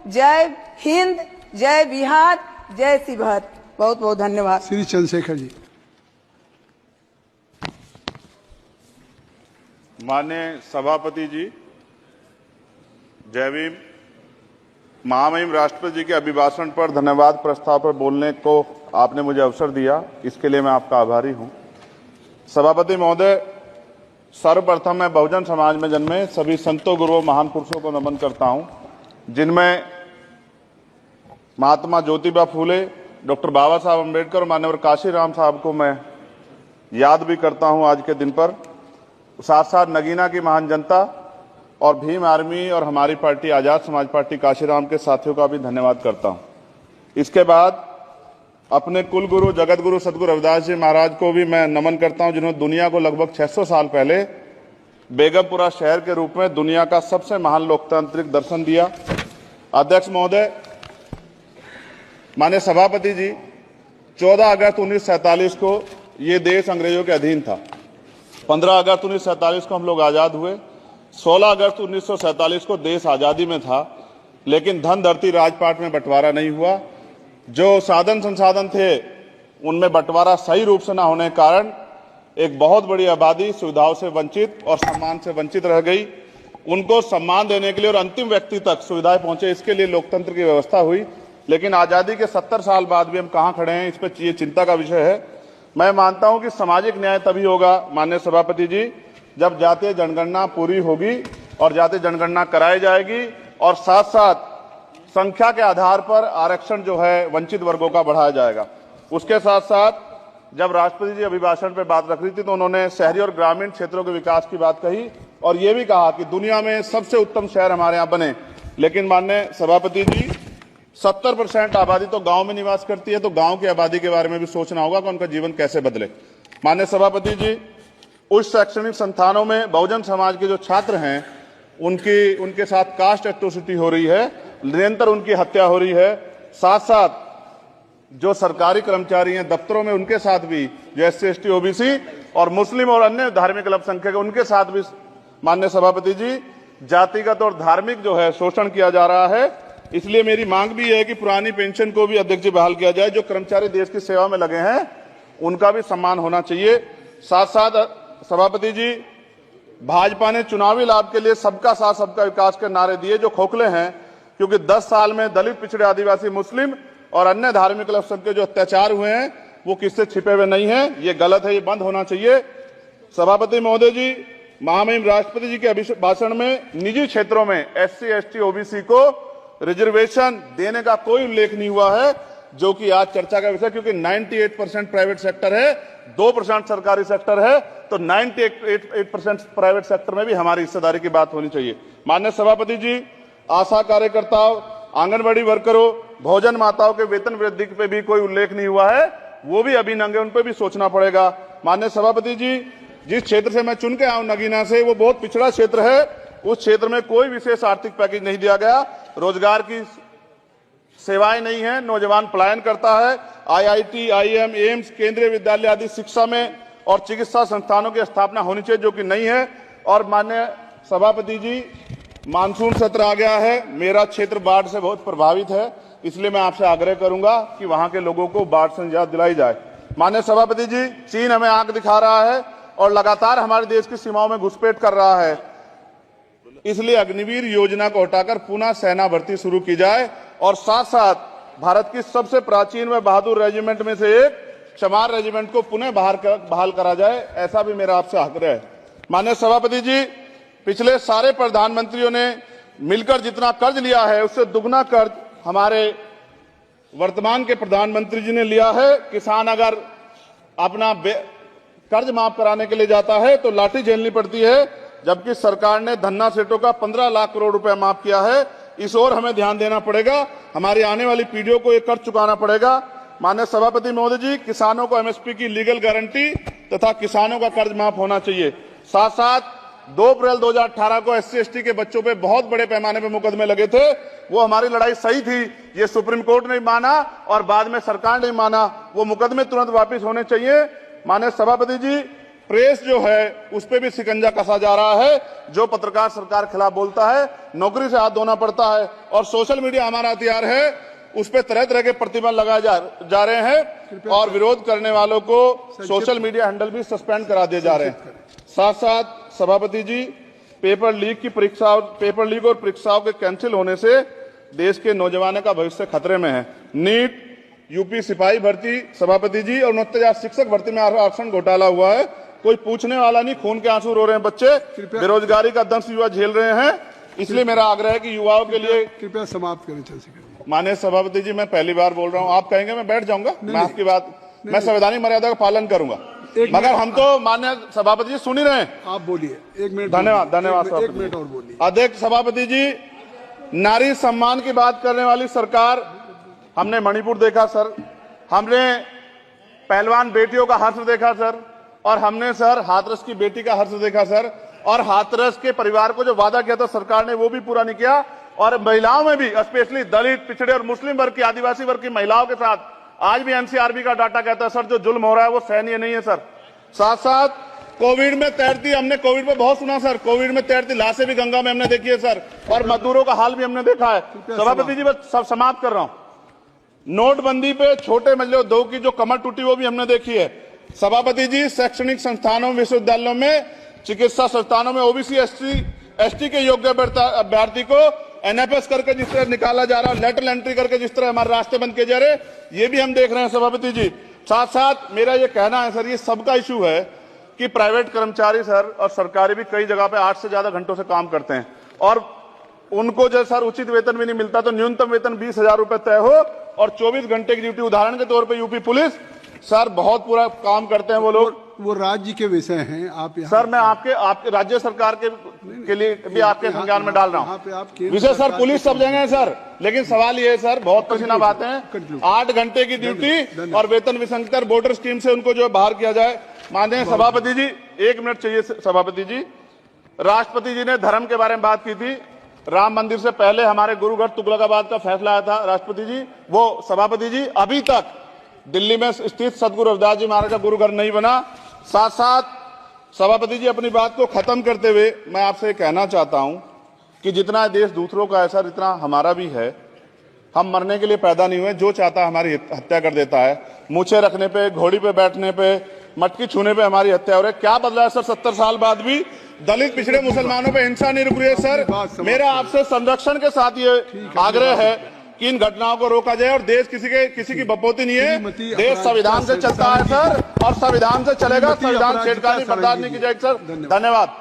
जय हिंद, जय बिहार, जय शिवहर। बहुत बहुत धन्यवाद। श्री चंद्रशेखर जी। माननीय सभापति जी, जय भीम। महामहिम राष्ट्रपति जी के अभिभाषण पर धन्यवाद प्रस्ताव पर बोलने को आपने मुझे अवसर दिया, इसके लिए मैं आपका आभारी हूं। सभापति महोदय, सर्वप्रथम मैं बहुजन समाज में जन्मे सभी संतों, गुरुओं, महान पुरुषों को नमन करता हूं, जिनमें महात्मा ज्योतिबा फूले, डॉक्टर बाबा साहब अम्बेडकर और मान्यवर काशीराम साहब को मैं याद भी करता हूं आज के दिन पर। साथ साथ नगीना की महान जनता और भीम आर्मी और हमारी पार्टी आजाद समाज पार्टी काशीराम के साथियों का भी धन्यवाद करता हूं। इसके बाद अपने कुल गुरु जगत गुरु सदगुरु रविदास जी महाराज को भी मैं नमन करता हूं, जिन्होंने दुनिया को लगभग 600 साल पहले बेगमपुरा शहर के रूप में दुनिया का सबसे महान लोकतांत्रिक दर्शन दिया। अध्यक्ष महोदय, माननीय सभापति जी, 14 अगस्त 1947 को ये देश अंग्रेजों के अधीन था। 15 अगस्त 1947 को हम लोग आजाद हुए। 16 अगस्त 1947 को देश आजादी में था, लेकिन धन धरती राजपाट में बंटवारा नहीं हुआ। जो साधन संसाधन थे उनमें बंटवारा सही रूप से न होने के कारण एक बहुत बड़ी आबादी सुविधाओं से वंचित और सम्मान से वंचित रह गई। उनको सम्मान देने के लिए और अंतिम व्यक्ति तक सुविधाएं पहुंचे, इसके लिए लोकतंत्र की व्यवस्था हुई। लेकिन आजादी के 70 साल बाद भी हम कहां खड़े हैं, इस पर ये चिंता का विषय है। मैं मानता हूं कि सामाजिक न्याय तभी होगा माननीय सभापति जी, जब जातीय जनगणना पूरी होगी और जातीय जनगणना कराई जाएगी और साथ साथ संख्या के आधार पर आरक्षण जो है वंचित वर्गों का बढ़ाया जाएगा। उसके साथ साथ जब राष्ट्रपति जी अभिभाषण पर बात रख रही थी तो उन्होंने शहरी और ग्रामीण क्षेत्रों के विकास की बात कही और ये भी कहा कि दुनिया में सबसे उत्तम शहर हमारे यहाँ बने। लेकिन माननीय सभापति जी, 70% आबादी तो गांव में निवास करती है, तो गांव की आबादी के बारे में भी सोचना होगा कि उनका जीवन कैसे बदले। माननीय सभापति जी, उच्च शैक्षणिक संस्थानों में बहुजन समाज के जो छात्र हैं उनके साथ कास्ट एट्रोसिटी हो रही है, निरंतर उनकी हत्या हो रही है। साथ साथ जो सरकारी कर्मचारी हैं दफ्तरों में, उनके साथ भी जो SC ST OBC और मुस्लिम और अन्य धार्मिक अल्पसंख्यक उनके साथ भी माननीय सभापति जी जातिगत और धार्मिक जो है शोषण किया जा रहा है। इसलिए मेरी मांग भी है कि पुरानी पेंशन को भी अध्यक्ष जी बहाल किया जाए। जो कर्मचारी देश की सेवा में लगे हैं उनका भी सम्मान होना चाहिए। साथ साथ सभापति जी, भाजपा ने चुनावी लाभ के लिए सबका साथ सबका विकास के नारे दिए जो खोखले हैं, क्योंकि 10 साल में दलित, पिछड़े, आदिवासी, मुस्लिम और अन्य धार्मिक अल्पसंख्यक जो अत्याचार हुए हैं वो किससे छिपे हुए नहीं है। ये गलत है, ये बंद होना चाहिए। सभापति महोदय जी, महामहिम राष्ट्रपति जी के अभिभाषण में निजी क्षेत्रों में SC ST OBC को रिजर्वेशन देने का कोई उल्लेख नहीं हुआ है, जो कि आज चर्चा का विषय, क्योंकि 98% प्राइवेट सेक्टर है, 2% सरकारी सेक्टर है, तो 98% प्राइवेट सेक्टर में भी हमारी हिस्सेदारी की बात होनी चाहिए। माननीय सभापति जी, आशा कार्यकर्ताओं, आंगनबाड़ी वर्करों, भोजन माताओं के वेतन वृद्धि पे भी कोई उल्लेख नहीं हुआ है, वो भी अभी नंगे, उन पर भी सोचना पड़ेगा। माननीय सभापति जी, जिस क्षेत्र से मैं चुन के आऊं नगीना से, वो बहुत पिछड़ा क्षेत्र है। उस क्षेत्र में कोई विशेष आर्थिक पैकेज नहीं दिया गया, रोजगार की सेवाएं नहीं है, नौजवान पलायन करता है। IIT, IIM, एम्स, केंद्रीय विद्यालय आदि शिक्षा में और चिकित्सा संस्थानों की स्थापना होनी चाहिए, जो कि नहीं है। और माननीय सभापति जी, मानसून सत्र आ गया है, मेरा क्षेत्र बाढ़ से बहुत प्रभावित है, इसलिए मैं आपसे आग्रह करूंगा कि वहां के लोगों को बाढ़ से निजात दिलाई जाए। माननीय सभापति जी, चीन हमें आंख दिखा रहा है और लगातार हमारे देश की सीमाओं में घुसपैठ कर रहा है, इसलिए अग्निवीर योजना को हटाकर पुनः सेना भर्ती शुरू की जाए और साथ साथ भारत की सबसे प्राचीन व बहादुर रेजिमेंट में से एक चमार रेजिमेंट को पुनः बहाल करा जाए, ऐसा भी मेरा आपसे आग्रह है। माननीय सभापति जी, पिछले सारे प्रधानमंत्रियों ने मिलकर जितना कर्ज लिया है उससे दुगना कर्ज हमारे वर्तमान के प्रधानमंत्री जी ने लिया है। किसान अगर अपना कर्ज माफ कराने के लिए जाता है तो लाठी झेलनी पड़ती है, जबकि सरकार ने धन्ना सेठों का 15 लाख करोड़ रुपया माफ किया है। इस ओर हमें ध्यान देना पड़ेगा, हमारी आने वाली पीढ़ियों को ये कर्ज चुकाना पड़ेगा। माननीय सभापति महोदय जी, किसानों को MSP की लीगल गारंटी तथा किसानों का कर्ज माफ होना चाहिए। साथ साथ 2 अप्रैल 2018 को SC ST के बच्चों पे बहुत बड़े पैमाने पे मुकदमे लगे थे, वो हमारी लड़ाई सही थी, ये सुप्रीम कोर्ट ने माना और बाद में सरकार ने माना, वो मुकदमे तुरंत वापस होने चाहिए। माननीय सभापति जी, प्रेस जो है उस पे भी शिकंजा कसा जा रहा है। जो पत्रकार सरकार के खिलाफ बोलता है नौकरी से हाथ धोना पड़ता है, और सोशल मीडिया हमारा हथियार है, उस पे तरह तरह के प्रतिबंध लगाए जा रहे हैं और विरोध करने वालों को सोशल मीडिया हैंडल भी सस्पेंड करा दिए जा रहे हैं। साथ साथ सभापति जी, पेपर लीक और परीक्षाओं के कैंसिल होने से देश के नौजवानों का भविष्य खतरे में है। नीट, यूपी सिपाही भर्ती सभापति जी और 69,000 शिक्षक भर्ती में आरक्षण घोटाला हुआ है, कोई पूछने वाला नहीं, खून के आंसू रो रहे हैं बच्चे, बेरोजगारी का दंश युवा झेल रहे हैं। इसलिए मेरा आग्रह है कि युवाओं के लिए कृपया समाप्त करें चंद्रशेखर। माननीय सभापति जी, मैं पहली बार बोल रहा हूं, आप कहेंगे मैं बैठ जाऊंगा, मैं आपकी बात, मैं संवैधानिक मर्यादा का पालन करूंगा, मगर हम तो माननीय सभापति जी सुन ही रहे हैं। आप बोलिए, 1 मिनट। धन्यवाद। एक मिनट और बोलिए। अध्यक्ष सभापति जी, नारी सम्मान की बात करने वाली सरकार, हमने मणिपुर देखा सर, हमने पहलवान बेटियों का हर्ष देखा सर, और हमने सर हाथरस की बेटी का हर्ष देखा सर, और हाथरस के परिवार को जो वादा किया था सरकार ने वो भी पूरा नहीं किया। और महिलाओं में भी, स्पेशली दलित, पिछड़े और मुस्लिम वर्ग की, आदिवासी वर्ग की महिलाओं के साथ आज भी एनसीआरबी का डाटा कहता है सर जो जुल्म हो रहा है वो सहनीय नहीं है सर। साथ साथ कोविड में तैरती, हमने कोविड में बहुत सुना सर, कोविड में तैरती लाशें भी गंगा में हमने देखी है सर, और मजदूरों का हाल भी हमने देखा है। सभापति जी, बस सब समाप्त कर रहा हूं। नोटबंदी पे छोटे मजले उद्योग की जो कमर टूटी वो भी हमने देखी है। सभापति जी, शैक्षणिक संस्थानों, विश्वविद्यालयों में, चिकित्सा संस्थानों में ओबीसी एसटी के योग्य अभ्यर्थी को एनएफएस करके जिस तरह निकाला जा रहा है, लेटरल एंट्री करके जिस तरह हमारे रास्ते बंद किए जा रहे, ये भी हम देख रहे हैं सभापति जी। साथ साथ मेरा ये कहना है सर, ये सबका इशू है कि प्राइवेट कर्मचारी सर और सरकारी भी कई जगह पे 8 से ज्यादा घंटों से काम करते हैं, और उनको जो सर उचित वेतन भी नहीं मिलता, तो न्यूनतम वेतन 20,000 रुपए तय हो और 24 घंटे की ड्यूटी। उदाहरण के तौर पर यूपी पुलिस सर बहुत पूरा काम करते हैं वो लोग, वो राज्य के विषय हैं। आप सर मैं आपके राज्य सरकार के लिए भी आपके संज्ञान में डाल रहा हूं विषय सर, पुलिस सब जगह है सर, लेकिन सवाल ये है सर, बहुत पसीना बातें हैं, 8 घंटे की ड्यूटी और वेतन विसंगति, बोर्डर स्कीम से उनको जो है बाहर किया जाए। माननीय सभापति जी, 1 मिनट चाहिए सभापति जी। राष्ट्रपति जी ने धर्म के बारे में बात की थी, राम मंदिर से पहले हमारे गुरुघर तुगलकाबाद का फैसला आया था राष्ट्रपति जी, वो सभापति जी अभी तक दिल्ली में स्थित सदगुरु रविदास जी महाराज का गुरुघर नहीं बना। साथ साथ सभापति जी, अपनी बात को खत्म करते हुए मैं आपसे कहना चाहता हूं कि जितना देश दूसरों का है सर, इतना हमारा भी है। हम मरने के लिए पैदा नहीं हुए, जो चाहता है हमारी हत्या कर देता है। मूछें रखने पे, घोड़ी पे बैठने पे, मटकी छूने पे हमारी हत्या हो रही है। क्या बदला है सर 70 साल बाद भी? दलित, पिछड़े, मुसलमानों पे हिंसा नहीं रुक रही है सर। मेरा आपसे संरक्षण के साथ ये आग्रह है कि इन घटनाओं को रोका जाए, और देश किसी की बपोती नहीं है, देश संविधान से चलता है सर, और संविधान से चलेगा, संविधान छेड़खानी बर्दाश्त नहीं की जाएगी सर। धन्यवाद।